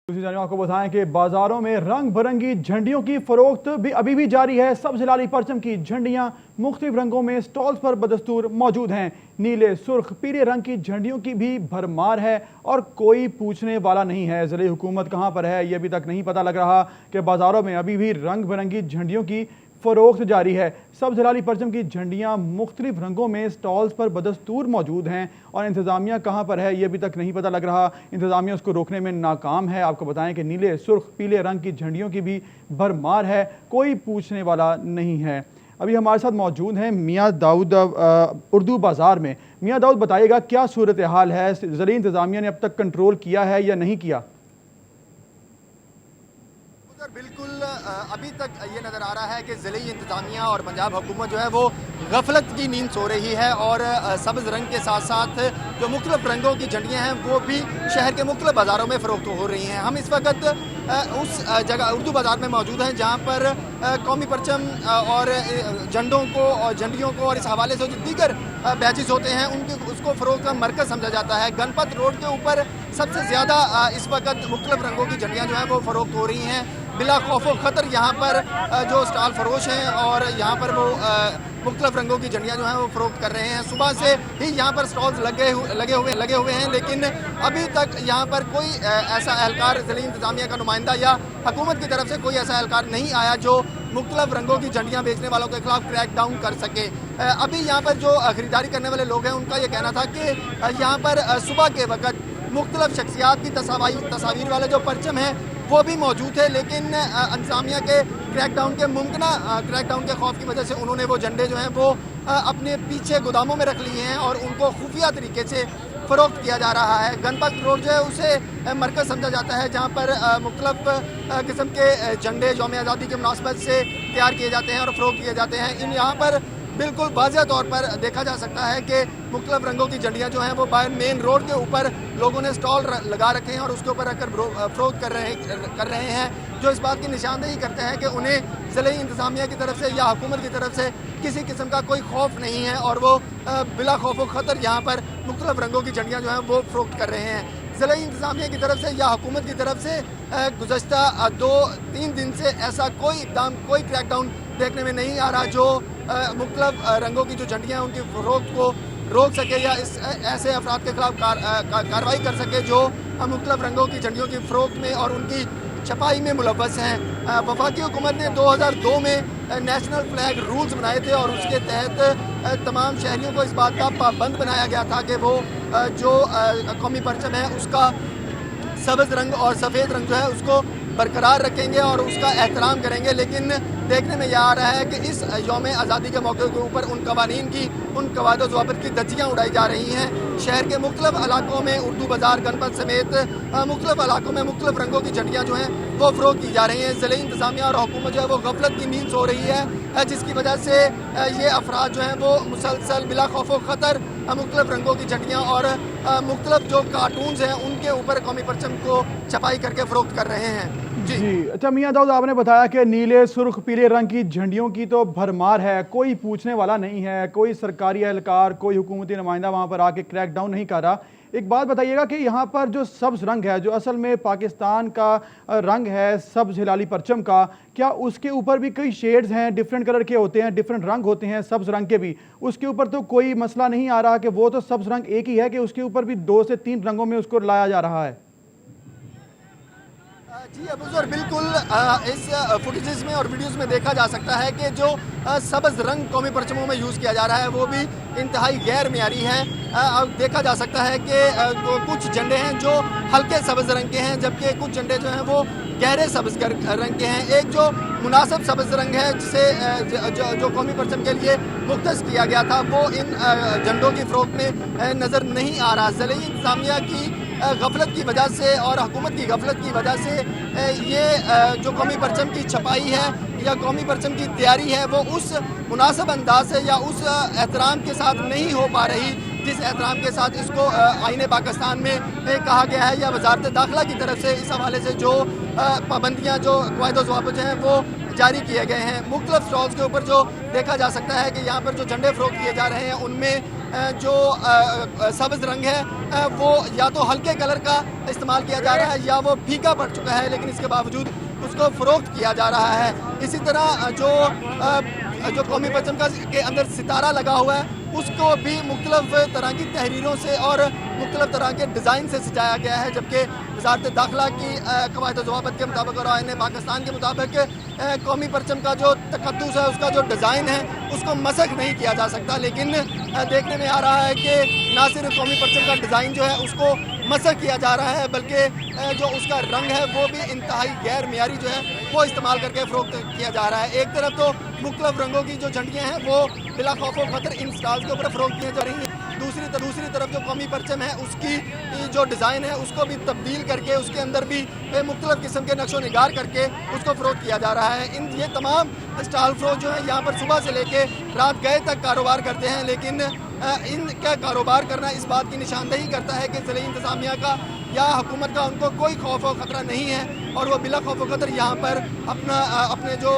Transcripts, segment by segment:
दूसरी जानब आपको बताएं कि बाजारों में रंग बिरंगी झंडियों की फरोख्त भी अभी भी जारी है। सब्ज हिलाली परचम की झंडियां मुख्तलिफ रंगों में स्टॉल्स पर बदस्तूर मौजूद हैं। नीले, सुर्ख, पीले रंग की झंडियों की भी भरमार है और कोई पूछने वाला नहीं है। ज़िले हुकूमत कहां पर है ये अभी तक नहीं पता लग रहा कि बाजारों में अभी भी रंग बिरंगी झंडियों की फरोख्त जारी है। सब्ज हिलाली परचम की झंडियां मुख्तलिफ रंगों में स्टॉल्स पर बदस्तूर मौजूद हैं और इंतज़ामिया कहां पर है ये अभी तक नहीं पता लग रहा। इंतज़ामिया उसको रोकने में नाकाम है। आपको बताएं कि नीले, सुर्ख, पीले रंग की झंडियों की भी भरमार है, कोई पूछने वाला नहीं है। अभी हमारे साथ मौजूद हैं मियाँ दाऊद उर्दू बाज़ार में। मियाँ दाऊद, बताइएगा क्या सूरत हाल है? ज़िले इंतज़ामिया ने अब तक कंट्रोल किया है या नहीं किया? बिल्कुल, अभी तक ये नज़र आ रहा है कि ज़िले इंतज़ामिया और पंजाब हुकूमत जो है वो गफलत की नींद सो रही है और सब्ज़ रंग के साथ साथ जो मुख्तलिफ रंगों की झंडियाँ हैं वो भी शहर के मुख्तलिफ बाज़ारों में फ़रोख्त हो रही हैं। हम इस वक्त उस जगह उर्दू बाज़ार में मौजूद हैं जहाँ पर कौमी परचम और झंडों को और झंडियों को और इस हवाले से जो दीगर बैचेस होते हैं उनके उसको फ़रोख्त का मरकज़ समझा जाता है। गणपत रोड के ऊपर सबसे ज़्यादा इस वक्त मुख्तलिफ रंगों की झंडियाँ जो हैं वो फ़रोख्त हो रही हैं। बिला खौफ ख़तर यहाँ पर जो स्टॉल फरोश हैं और यहाँ पर वो मुख्तलिफ रंगों की झंडियाँ जो हैं वो फ़रोख्त कर रहे हैं। सुबह से ही यहाँ पर स्टॉल्स लगे हुए हैं, लेकिन अभी तक यहाँ पर कोई ऐसा एहलकार ज़िले इंतज़ामिया का नुमाइंदा या हुकूमत की तरफ से कोई ऐसा एहलकार नहीं आया जो मुख्तलिफ रंगों की झंडियाँ बेचने वालों के खिलाफ क्रैक डाउन कर सके। अभी यहाँ पर जो ख़रीदारी करने वाले लोग हैं उनका ये कहना था कि यहाँ पर सुबह के वक्त मुख्तलिफ शख्सियात की तस्वीर वाले जो परचम हैं वो भी मौजूद है, लेकिन इंतज़ामिया के क्रैकडाउन के मुमकिना क्रैकडाउन के खौफ की वजह से उन्होंने वो झंडे जो हैं वो अपने पीछे गोदामों में रख लिए हैं और उनको खुफिया तरीके से फ़रोख्त किया जा रहा है। गणपत रोड जो है उसे मरकज़ समझा जाता है जहाँ पर मुख्तलिफ किस्म के झंडे यौम आज़ादी के मुनासबत से तैयार किए जाते हैं और फ़रोख्त किए जाते हैं। यहाँ पर बिल्कुल वाज़ेह तौर पर देखा जा सकता है कि मुख्तलिफ रंगों की झंडियाँ जो हैं वो बाहर मेन रोड के ऊपर लोगों ने स्टॉल लगा रखे हैं और उसके ऊपर रखकर फ़रोख्त कर रहे हैं, जो इस बात की निशानदेही करते हैं कि उन्हें ज़िले इंतज़ामिया की तरफ से या हुकूमत की तरफ से किसी किस्म का कोई खौफ नहीं है और वो बिला खौफ व ख़तर यहाँ पर मुख्तलिफ रंगों की झंडियाँ जो हैं वो फ़रोख्त कर रहे हैं। ज़िले इंतज़ामिया की तरफ से या हुकूमत की तरफ से गुज़श्ता 2-3 दिन से ऐसा कोई इक़दाम, कोई क्रैकडाउन देखने में नहीं आ रहा जो मुख्तलिफ रंगों की जो झंडियाँ हैं उनकी फ़रोख्त को रोक सके या इस ऐसे अफराद के खिलाफ कार्रवाई कर सके जो मुख्तलिफ रंगों की झंडियों की फ़रोख्त में और उनकी छपाई में मुलव्वस हैं। वफाकी हुकूमत ने 2002 में नेशनल फ्लैग रूल्स बनाए थे और उसके तहत तमाम शहरियों को इस बात का पाबंद बनाया गया था कि वो जो कौमी परचम है उसका सब्ज़ रंग और सफ़ेद रंग जो है उसको बरकरार रखेंगे और उसका एहतराम करेंगे, लेकिन देखने में यह आ रहा है कि इस यौम आज़ादी के मौके के ऊपर उन कवानीन की, उन कवायद व ज़वाबित की धज्जियाँ उड़ाई जा रही हैं। शहर के मुख्तलिफ इलाकों में उर्दू बाज़ार, गणपत समेत मुख्तलिफ इलाकों में मुख्तलिफ रंगों की झंडियाँ जो हैं वो फ़रोख्त की जा रही हैं। ज़िले इंतज़ामिया और हुकूमत जो है वो गफलत की नींद सो रही है, जिसकी वजह से ये अफराद जो हैं वो मुसलसल बिला खौफ व ख़तर मुख्तलिफ रंगों की झंडियाँ और मुख्तलिफ जो कार्टून्स हैं उनके ऊपर कौमी परचम को छपाई करके फ़रोख्त कर रहे हैं। जी अच्छा मियाँ दाऊद, आपने बताया कि नीले, सुर्ख, पीले रंग की झंडियों की तो भरमार है, कोई पूछने वाला नहीं है, कोई सरकारी एहलकार, कोई हुकूमती नुमाइंदा वहाँ पर आके क्रैक डाउन नहीं कर रहा। एक बात बताइएगा कि यहाँ पर जो सब्ज़ रंग है, जो असल में पाकिस्तान का रंग है सब्ज़ हिलाली परचम का, क्या उसके ऊपर भी कई शेड्स हैं, डिफरेंट कलर के होते हैं, डिफरेंट रंग होते हैं सब्ज़ रंग के भी? उसके ऊपर तो कोई मसला नहीं आ रहा कि वो तो सब्ज़ रंग एक ही है कि उसके ऊपर भी 2 से 3 रंगों में उसको लाया जा रहा है? जी अबूज़र, बिल्कुल इस फुटेजेस में और वीडियोस में देखा जा सकता है कि जो सब्ज़ रंग कौमी परचमों में यूज़ किया जा रहा है वो भी इंतहाई गैर मियारी है। देखा जा सकता है कि कुछ झंडे हैं जो हल्के सब्ज़ रंग के हैं, जबकि कुछ झंडे जो हैं वो गहरे सब्ज़ रंग के हैं। एक जो मुनासिब सब्ज़ रंग है जिसे जो कौमी परचम के लिए मुख्तस किया गया था वो इन झंडों की फ़रोख्त में नज़र नहीं आ रहा। ज़िले इंतज़ामिया की गफलत की वजह से और हुकूमत की गफलत की वजह से ये जो कौमी परचम की छपाई है या कौमी परचम की तैयारी है वो उस मुनासिब अंदाज से या उस एहतराम के साथ नहीं हो पा रही जिस एहतराम के साथ इसको आईने पाकिस्तान में कहा गया है या वजारत दाखिला की तरफ से इस हवाले से जो पाबंदियाँ, जो कवायद व ज़वाबित हैं वो जारी किए गए हैं। मुख्तलिफ स्टॉल्स के ऊपर जो देखा जा सकता है कि यहाँ पर जो झंडे फ़रोख्त किए जा रहे हैं उनमें जो सब्ज़ रंग है वो या तो हल्के कलर का इस्तेमाल किया जा रहा है या वो फीका पड़ चुका है, लेकिन इसके बावजूद उसको फ़रोख्त किया जा रहा है। इसी तरह जो कौमी परचम का के अंदर सितारा लगा हुआ है उसको भी मुख्तलिफ तरह की तहरीरों से और मुख्तलिफ तरह के डिज़ाइन से सजाया गया है, जबकि वज़ारत दाखिला की कवायद ज़वाबित के मुताबिक और आईन पाकिस्तान के मुताबिक कौमी परचम का जो तकद्दुस है उसका जो डिज़ाइन है उसको मसख नहीं किया जा सकता। लेकिन देखने में आ रहा है कि ना सिर्फ कौमी परचम का डिज़ाइन जो है उसको मसख किया जा रहा है, बल्कि जो उसका रंग है वो भी इंतहाई गैर मियारी जो है वो इस्तेमाल करके फ़रोख्त किया जा रहा है। एक तरफ तो मुख्तलिफ रंगों की जो झंडियाँ हैं वो बिला खौफ व खतर इन स्टॉल्स के ऊपर फ़रोख्त की जा रही हैं। दूसरी तरफ जो कौमी परचम है उसकी जो डिज़ाइन है उसको भी तब्दील करके उसके अंदर भी मुख्तलिफ किस्म के नक्शो निगार करके उसको फ़रोख्त किया जा रहा है। ये तमाम स्टॉल फ़रोख्त जो है यहाँ पर सुबह से लेके रात गए तक कारोबार करते हैं, लेकिन इनका कारोबार करना इस बात की निशानदही करता है कि ज़िले इंतज़ामिया का या हुकूमत का उनको कोई खौफ व ख़तरा नहीं है और वो बिला खौफ व ख़तर यहाँ पर अपने जो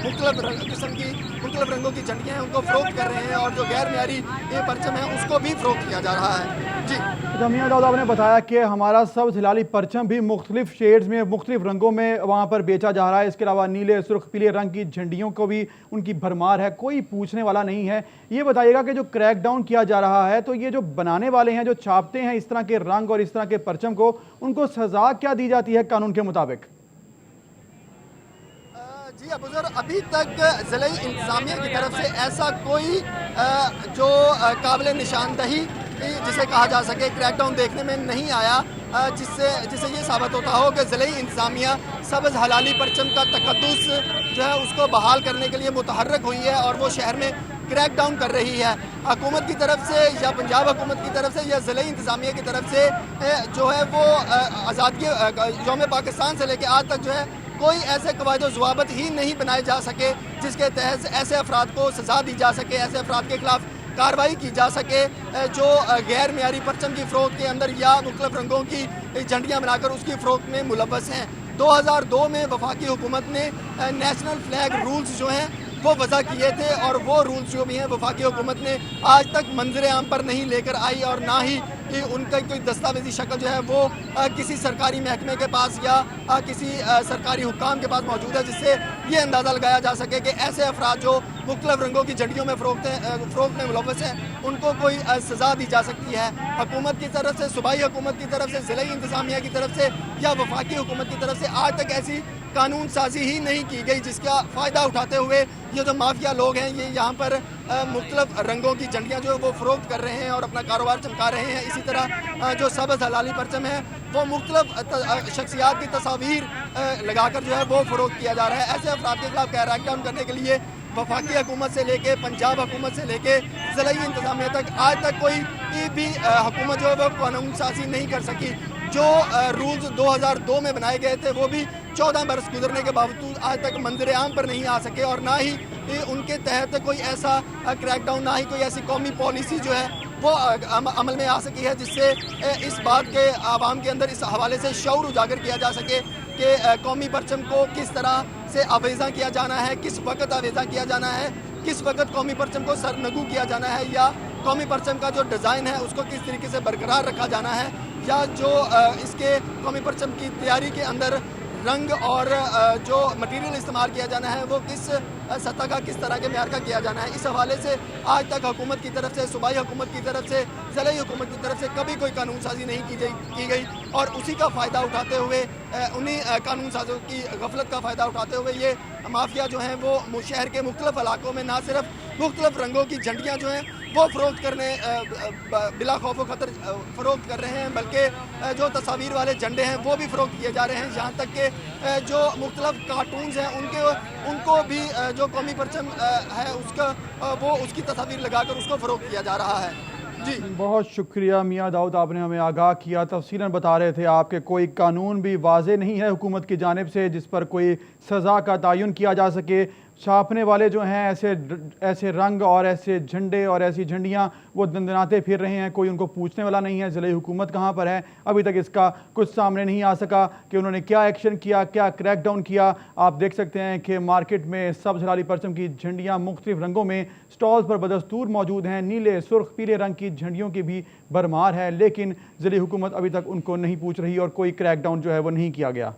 मुख्तलिफ किस्म की मुख्तलिफ रंगों की झंडियाँ हैं उनको फ़रोख्त कर रहे हैं और जो गैर मियारी परचम है उसको भी फ़रोख्त किया जा रहा है। जी मियां दाऊद आपने बताया कि हमारा सब्ज़ हिलाली परचम भी मुख्तलिफ शेड्स में मुख्तलिफ रंगों में वहाँ पर बेचा जा रहा है। इसके अलावा नीले सुर्ख पीले रंग की झंडियों को भी उनकी भरमार है, कोई पूछने वाला नहीं है। ये बताइएगा कि जो क्रैक डाउन किया जा रहा है तो ये जो बनाने वाले हैं जो छापते हैं इस तरह के रंग और इस तरह के परचम को, उनको सज़ा क्या दी जाती है कानून के मुताबिक? जी अबूज़र, अभी तक ज़िले इंतज़ामिया की तरफ से ऐसा कोई जो काबिल निशानदही जिसे कहा जा सके क्रैकडाउन देखने में नहीं आया, जिससे ये साबित होता हो कि ज़िले इंतज़ामिया सब्ज़ हलाली परचम का तकद्दुस जो है उसको बहाल करने के लिए मुतहर्रिक हुई है और वो शहर में क्रैक डाउन कर रही है। हुकूमत की तरफ से या पंजाब हुकूमत की तरफ से या ज़िले इंतज़ामिया की तरफ से जो है वो आज़ादी यौम पाकिस्तान से लेकर आज तक जो है कोई ऐसे कवायद ज़वाबित ही नहीं बनाए जा सके जिसके तहत ऐसे अफराद को सज़ा दी जा सके, ऐसे अफराद के खिलाफ कार्रवाई की जा सके जो गैर मियारी परचम की फ़रोख्त के अंदर या मुख्तलिफ रंगों की झंडियाँ बनाकर उसकी फ़रोख्त में मुलव्वस हैं। 2002 में वफाकी हुकूमत ने नेशनल फ्लैग रूल्स जो हैं वो वज़ा किए थे और वो रूल्स जो भी हैं वफाकी हुकूमत ने आज तक मंजर आम पर नहीं लेकर आई और ना ही उनका कोई दस्तावेजी शक्ल जो है वो किसी सरकारी महकमे के पास या किसी सरकारी हुकाम के पास मौजूद है, जिससे ये अंदाज़ा लगाया जा सके कि ऐसे अफराद जो मुख्तलिफ रंगों की झंडियों में फ़रोख्त में मुलव्वस हैं उनको कोई सज़ा दी जा सकती है। हुकूमत की तरफ से, सूबाई हुकूमत की तरफ से, ज़िले इंतज़ामिया की तरफ से या वफाकी हुकूमत की तरफ से आज तक ऐसी कानून साजी ही नहीं की गई जिसका फ़ायदा उठाते हुए ये जो माफिया लोग हैं ये यहाँ पर मुख्तलिफ रंगों की झंडियाँ जो है वो फ़रोख्त कर रहे हैं और अपना कारोबार चमका रहे हैं। इसी तरह जो सब्ज़ हलाली परचम है वो मुख्तलिफ शख्सियात की तस्वीर लगाकर जो है वो फ़रोख्त किया जा रहा है। ऐसे अफराद के खिलाफ क्रैकडाउन करने के लिए वफाकी हुकूमत से लेके पंजाब हुकूमत से लेके ज़िले इंतज़ामिया तक आज तक कोई भी हुकूमत जो है वो कानून साजी नहीं कर सकी। जो रूल्स 2002 में बनाए गए थे वो भी 14 बरस गुजरने के बावजूद आज तक मंजर आम पर नहीं आ सके और ना ही उनके तहत कोई ऐसा क्रैकडाउन, ना ही कोई ऐसी कौमी पॉलिसी जो है वो अमल में आ सकी है जिससे इस बात के आवाम के अंदर इस हवाले से शऊर उजागर किया जा सके कि कौमी परचम को किस तरह से आवेज़ा किया जाना है, किस वक्त आवेज़ा किया जाना है, किस वक्त कौमी परचम को सरनगू किया जाना है या कौमी परचम का जो डिज़ाइन है उसको किस तरीके से बरकरार रखा जाना है या जो इसके कौमी परचम की तैयारी के अंदर रंग और जो मटेरियल इस्तेमाल किया जाना है वो किस सतह का, किस तरह के म्यार का किया जाना है। इस हवाले से आज तक हुकूमत की तरफ से, सूबाई हुकूमत की तरफ से, ज़िले हुकूमत की तरफ से कभी कोई कानून साजी नहीं की गई और उसी का फ़ायदा उठाते हुए उन्हीं कानून साजों की गफलत का फ़ायदा उठाते हुए ये माफिया जो हैं वो शहर के मुख्तलिफ इलाकों में ना सिर्फ मुख्तलिफ रंगों की झंडियाँ जो हैं वो फ़रोख्त करने बिला खौफ व खतर फ़रोख्त कर रहे हैं, बल्कि जो तस्वीर वाले झंडे हैं वो भी फ़रोख्त किए जा रहे हैं। यहाँ तक कि जो मुख्तलिफ कार्टून्स हैं उनको भी जो कौमी परचम है उसकी तस्वीर लगाकर उसको फ़रोख्त किया जा रहा है। जी बहुत शुक्रिया मियां दाऊद, आपने हमें आगाह किया। तफसीलन बता रहे थे आपके कोई कानून भी वाज़े नहीं है हुकूमत की जानिब से जिस पर कोई सज़ा का तयन किया जा सके। چھاپنے والے جو ہیں ایسے رنگ اور ایسے جھنڈے اور ایسی جھنڈیاں وہ دندناتے پھر رہے ہیں، کوئی ان کو پوچھنے والا نہیں ہے ضلعی حکومت کہاں پر ہے۔ ابھی تک اس کا کچھ سامنے نہیں آ سکا کہ انہوں نے کیا ایکشن کیا، کیا کریک ڈاؤن کیا۔ آپ دیکھ سکتے ہیں کہ مارکیٹ میں سبز ہلالی پرچم کی جھنڈیاں مختلف رنگوں میں سٹالز پر بدستور موجود ہیں، نیلے، سرخ، پیلے رنگ کی جھنڈیوں کی بھی بھرمار ہے، لیکن ضلعی حکومت ابھی تک ان کو نہیں پوچھ رہی اور کوئی کریک ڈاؤن جو ہے وہ نہیں کیا گیا۔